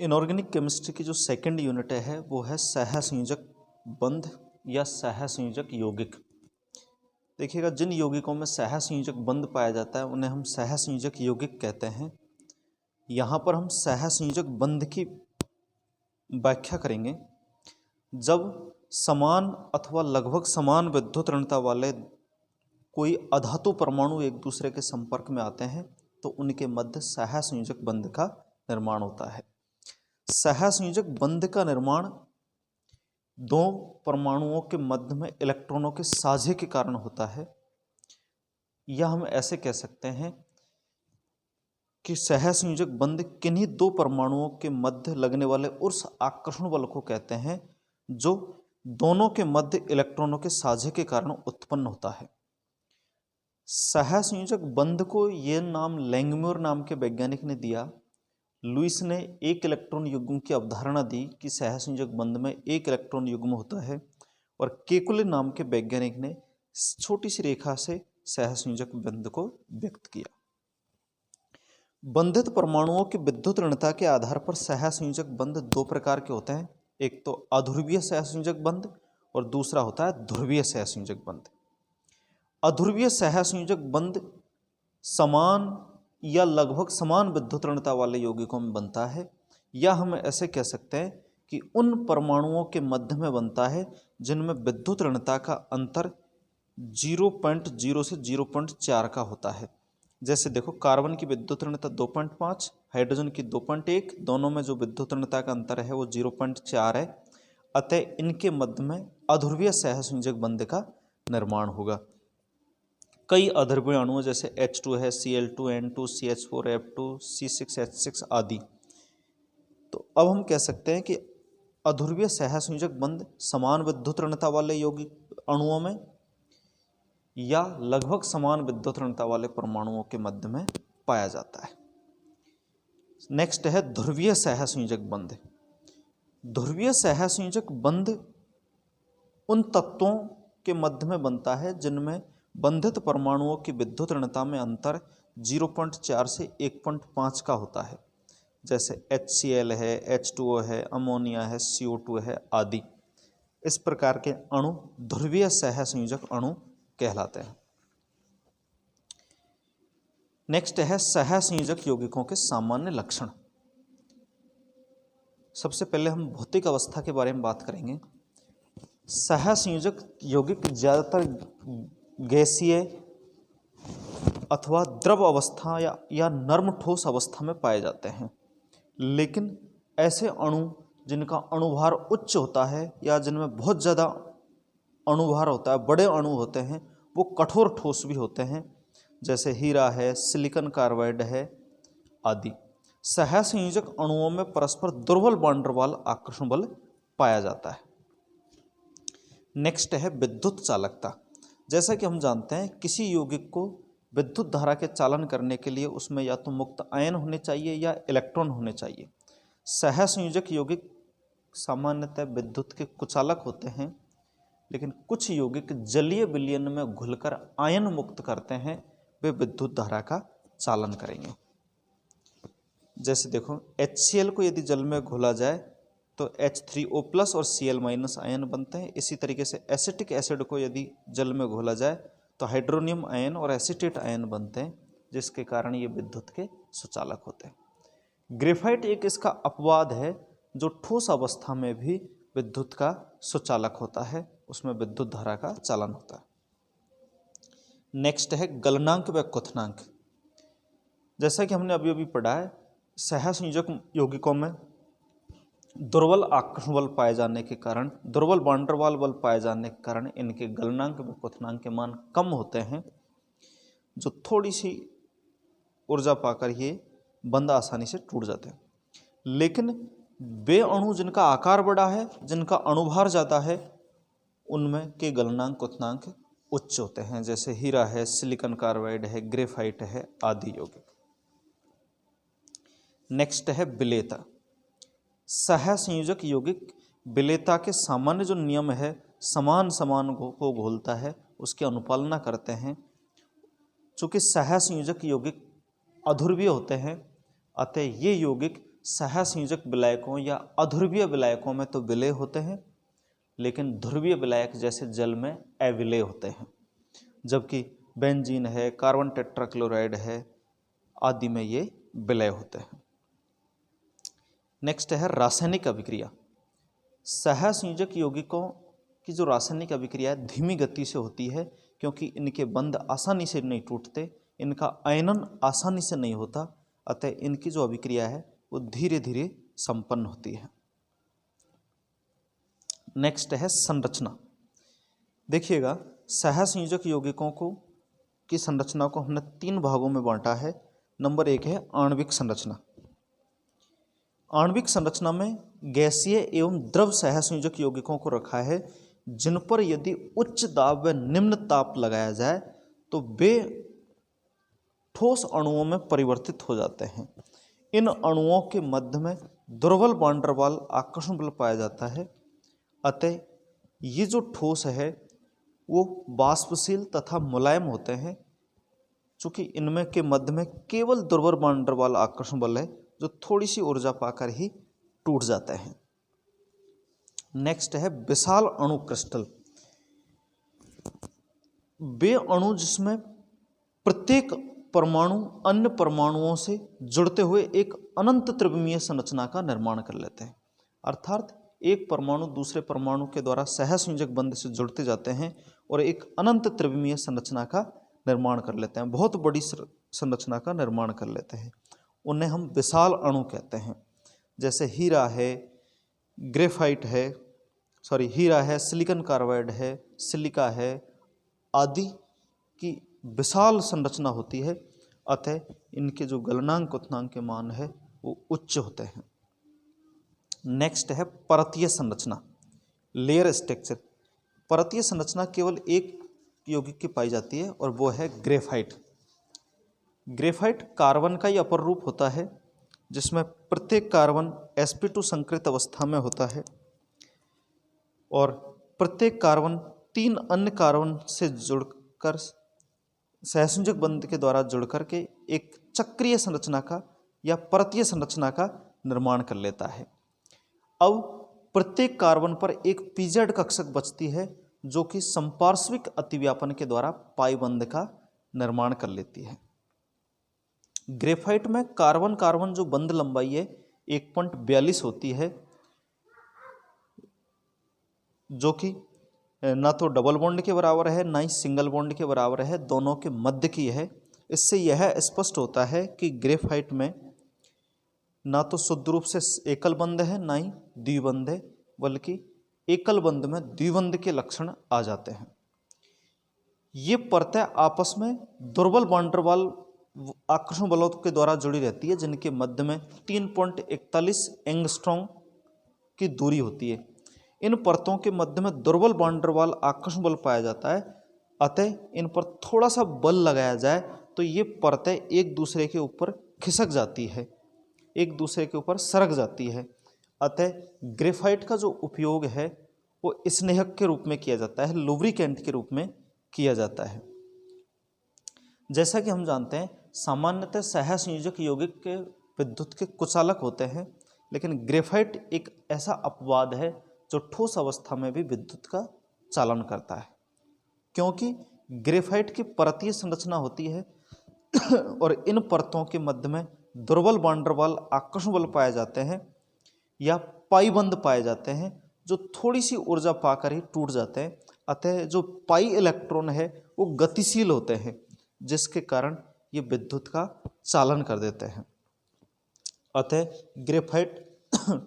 Inorganic chemistry की जो second unit है वो है सहसंयोजक बंध या सहसंयोजक यौगिक। देखिएगा, जिन यौगिकों में सहसंयोजक बंध पाया जाता है उन्हें हम सहसंयोजक यौगिक कहते हैं। यहाँ पर हम सहसंयोजक बंध की व्याख्या करेंगे। जब समान अथवा लगभग समान विद्युत ऋणता वाले कोई अधातु परमाणु एक दूसरे के संपर्क में आते हैं तो उनके मध्य सहसंयोजक बंध का निर्माण होता है। सहसंयोजक बंध का निर्माण दो परमाणुओं के मध्य में इलेक्ट्रॉनों के साझे के कारण होता है, या हम ऐसे कह सकते हैं कि सहसंयोजक बंध किन्हीं दो परमाणुओं के मध्य लगने वाले उस आकर्षण बल को कहते हैं जो दोनों के मध्य इलेक्ट्रॉनों के साझे के कारण उत्पन्न होता है। सहसंयोजक बंध को यह नाम लैंगम्यूर नाम के वैज्ञानिक ने दिया। लुईस ने एक इलेक्ट्रॉन युग्म की अवधारणा दी कि सहसंयोजक बंध में एक इलेक्ट्रॉन युग्म होता है, और केकुले नाम के वैज्ञानिक ने छोटी सी रेखा से सहसंयोजक बंध को व्यक्त किया। बंधित परमाणुओं की विद्युत ऋणता के आधार पर सहसंयोजक बंध दो प्रकार के होते हैं, एक तो अध्रुवीय सहसंयोजक बंध और दूसरा होता है ध्रुवीय सहसंयोजक बंध। अध्रुवीय सहसंयोजक बंध समान या लगभग समान विद्युत ऋणता वाले यौगिकों में बनता है, या हम ऐसे कह सकते हैं कि उन परमाणुओं के मध्य में बनता है जिनमें विद्युत ऋणता का अंतर 0.0 से 0.4 का होता है। जैसे देखो, कार्बन की विद्युत ऋणता 2.5, हाइड्रोजन की 2.1, दोनों में जो विद्युत ऋणता का अंतर है वो 0.4 है। अतः इनके मध्य में अध्रुवीय सहसंयोजक बंध का निर्माण होगा। कई अध्रुवीय अणुओं जैसे H2 है, Cl2, N2, CH4, F2, C6H6 आदि। तो अब हम कह सकते हैं कि अध्रुवीय सहसंयोजक बंध समान विद्युत ऋणता वाले यौगिक अणुओं में या लगभग समान विद्युत ऋणता वाले परमाणुओं के मध्य में पाया जाता है। नेक्स्ट है ध्रुवीय सहसंयोजक बंध। ध्रुवीय सहसंयोजक बंध उन तत्वों के मध्य में बनता है जिनमें बंधित परमाणुओं की विद्युत ऋणता में अंतर 0.4 से 1.5 का होता है। जैसे HCl है, H2O है, अमोनिया है, CO2 है आदि। इस प्रकार के अणु ध्रुवीय सहसंयोजक अणु कहलाते हैं। नेक्स्ट है सहसंयोजक यौगिकों के सामान्य लक्षण। सबसे पहले हम भौतिक अवस्था के बारे में बात करेंगे। सहसंयोजक यौगिक ज़्यादातर गैसीय अथवा द्रव अवस्था या नर्म ठोस अवस्था में पाए जाते हैं, लेकिन ऐसे अणु जिनका अणुभार उच्च होता है या जिनमें बहुत ज़्यादा अणुभार होता है, बड़े अणु होते हैं, वो कठोर ठोस भी होते हैं, जैसे हीरा है, सिलिकॉन कार्बाइड है आदि। सहसंयोजक अणुओं में परस्पर दुर्बल वान डेर वाल आकर्षण बल पाया जाता है। नेक्स्ट है विद्युत चालकता। जैसा कि हम जानते हैं, किसी यौगिक को विद्युत धारा के चालन करने के लिए उसमें या तो मुक्त आयन होने चाहिए या इलेक्ट्रॉन होने चाहिए। सहसंयोजक यौगिक सामान्यतः विद्युत के कुचालक होते हैं, लेकिन कुछ यौगिक जलीय विलयन में घुलकर आयन मुक्त करते हैं, वे विद्युत धारा का चालन करेंगे। जैसे देखो, HCl को यदि जल में घोला जाए तो H3O+ और Cl- आयन बनते हैं। इसी तरीके से एसिटिक एसिड को यदि जल में घोला जाए तो हाइड्रोनियम आयन और एसीटेट आयन बनते हैं, जिसके कारण ये विद्युत के सुचालक होते हैं। ग्रेफाइट एक इसका अपवाद है जो ठोस अवस्था में भी विद्युत का सुचालक होता है, उसमें विद्युत धारा का चालन होता है। नेक्स्ट है गलनांक व क्वथनांक। जैसा कि हमने अभी अभी पढ़ा है, सहसंयोजक यौगिकों में दुर्बल आकर्षण बल पाए जाने के कारण, दुर्बल वान डेर वाल बल पाए जाने के कारण इनके गलनांक व क्वथनांक के मान कम होते हैं, जो थोड़ी सी ऊर्जा पाकर ये बंध आसानी से टूट जाते हैं। लेकिन वे अणु जिनका आकार बड़ा है, जिनका अणुभार ज़्यादा है, उनमें के गलनांक क्वथनांक उच्च होते हैं, जैसे हीरा है, सिलिकॉन कार्बाइड है, ग्रेफाइट है आदि यौगिक। नेक्स्ट है विलेयता। सहसंयोजक यौगिक विलेयता के सामान्य जो नियम है, समान को घोलता है, उसकी अनुपालना करते हैं। चूँकि सहसंयोजक यौगिक अध्रुवीय होते हैं, अतः ये यौगिक सहसंयोजक विलायकों या अध्रुवीय विलायकों में तो विलेय होते हैं, लेकिन ध्रुवीय विलायक जैसे जल में अविलेय होते हैं, जबकि बेंजीन है, कार्बन टेट्राक्लोराइड है आदि में ये विलेय होते हैं। नेक्स्ट है रासायनिक अभिक्रिया। सहसंयोजक यौगिकों की जो रासायनिक अभिक्रिया है धीमी गति से होती है, क्योंकि इनके बंध आसानी से नहीं टूटते, इनका आयनन आसानी से नहीं होता, अतः इनकी जो अभिक्रिया है वो धीरे धीरे संपन्न होती है। नेक्स्ट है संरचना। देखिएगा, सहसंयोजक यौगिकों की संरचना को हमने 3 भागों में बांटा है। नंबर 1 है आणविक संरचना। आणविक संरचना में गैसीय एवं द्रव सहसंयोजक यौगिकों को रखा है, जिन पर यदि उच्च दाब व निम्न ताप लगाया जाए तो वे ठोस अणुओं में परिवर्तित हो जाते हैं। इन अणुओं के मध्य में दुर्बल वैन डर वाल आकर्षण बल पाया जाता है, अतः ये जो ठोस है वो वाष्पशील तथा मुलायम होते हैं, चूँकि इनमें के मध्य में केवल दुर्बल वैन डर वाल आकर्षण बल है जो थोड़ी सी ऊर्जा पाकर ही टूट जाते हैं। नेक्स्ट है विशाल अणु क्रिस्टल। वे अणु जिसमें प्रत्येक परमाणु अन्य परमाणुओं से जुड़ते हुए एक अनंत त्रिविमीय संरचना का निर्माण कर लेते हैं, अर्थात एक परमाणु दूसरे परमाणु के द्वारा सहसंयोजक बंध से जुड़ते जाते हैं और एक अनंत त्रिविमीय संरचना का निर्माण कर लेते हैं, बहुत बड़ी संरचना का निर्माण कर लेते हैं। उन्हें हम विशाल अणु कहते हैं। जैसे हीरा है, ग्रेफाइट है, हीरा है, सिलिकॉन कार्बाइड है, सिलिका है आदि की विशाल संरचना होती है, अतः इनके जो गलनांक क्वथनांक के मान है वो उच्च होते हैं। नेक्स्ट है परतीय संरचना, लेयर स्ट्रक्चर। परतीय संरचना केवल एक यौगिक की पाई जाती है और वो है ग्रेफाइट। ग्रेफाइट कार्बन का ही अपर रूप होता है, जिसमें प्रत्येक कार्बन sp2 संकृत अवस्था में होता है और प्रत्येक कार्बन 3 अन्य कार्बन से जुड़कर सहसंयोजक बंध के द्वारा जुड़कर के एक चक्रीय संरचना का या परतीय संरचना का निर्माण कर लेता है। अब प्रत्येक कार्बन पर एक pz कक्षक बचती है, जो कि संपार्श्विक अतिव्यापन के द्वारा पाई बंध का निर्माण कर लेती है। ग्रेफाइट में कार्बन कार्बन जो बंध लंबाई है 1.42 होती है, जो कि ना तो डबल बॉन्ड के बराबर है ना ही सिंगल बॉन्ड के बराबर है, दोनों के मध्य की है। इससे यह स्पष्ट होता है कि ग्रेफाइट में ना तो शुद्ध रूप से एकल बंध है ना ही द्विबंध है, बल्कि एकल बंध में द्विबंध के लक्षण आ जाते हैं। ये परतें आपस में दुर्बल वैन डर वाल आकर्षण बलों के द्वारा जुड़ी रहती है, जिनके मध्य में 3.41 एंगस्ट्रॉम की दूरी होती है। इन परतों के मध्य में दुर्बल वैन डर वाल आकर्षण बल पाया जाता है, अतः इन पर थोड़ा सा बल लगाया जाए तो ये परतें एक दूसरे के ऊपर खिसक जाती है, एक दूसरे के ऊपर सरक जाती है। अतः ग्रेफाइट का जो उपयोग है वो स्नेहक के रूप में किया जाता है, लुब्रिकेंट के रूप में किया जाता है। जैसा कि हम जानते हैं सामान्यतः सहसंयोजक यौगिक के विद्युत के कुचालक होते हैं, लेकिन ग्रेफाइट एक ऐसा अपवाद है जो ठोस अवस्था में भी विद्युत का चालन करता है, क्योंकि ग्रेफाइट की परतीय संरचना होती है और इन परतों के मध्य में दुर्बल वैन डर वाल आकर्षण बल पाए जाते हैं या पाई बंध पाए जाते हैं, जो थोड़ी सी ऊर्जा पाकर ही टूट जाते हैं। अतः जो पाई इलेक्ट्रॉन है वो गतिशील होते हैं, जिसके कारण ये विद्युत का चालन कर देते हैं। अतः ग्रेफाइट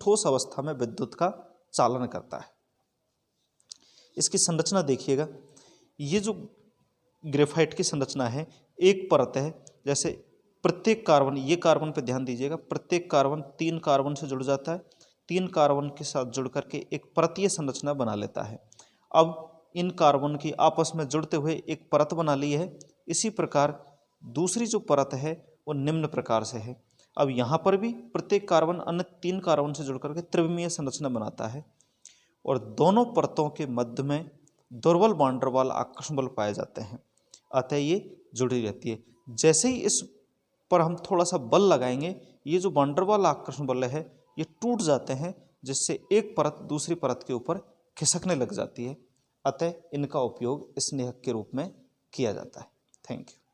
ठोस अवस्था में विद्युत का चालन करता है। इसकी संरचना देखिएगा, ये जो ग्रेफाइट की संरचना है एक परत है, जैसे प्रत्येक कार्बन, ये कार्बन पे ध्यान दीजिएगा, प्रत्येक कार्बन 3 कार्बन से जुड़ जाता है, 3 कार्बन के साथ जुड़ करके एक परतीय संरचना बना लेता है। अब इन कार्बन की आपस में जुड़ते हुए एक परत बना ली है। इसी प्रकार दूसरी जो परत है वो निम्न प्रकार से है। अब यहाँ पर भी प्रत्येक कार्बन अन्य 3 कार्बन से जुड़ करके त्रिविमीय संरचना बनाता है और दोनों परतों के मध्य में दुर्बल वैन डर वाल आकर्षण बल पाए जाते हैं, अतः ये जुड़ी रहती है। जैसे ही इस पर हम थोड़ा सा बल लगाएंगे ये जो वंडरवाल आकर्षण बल है ये टूट जाते हैं, जिससे एक परत दूसरी परत के ऊपर खिसकने लग जाती है। अतः इनका उपयोग स्नेहक के रूप में किया जाता है। Thank you.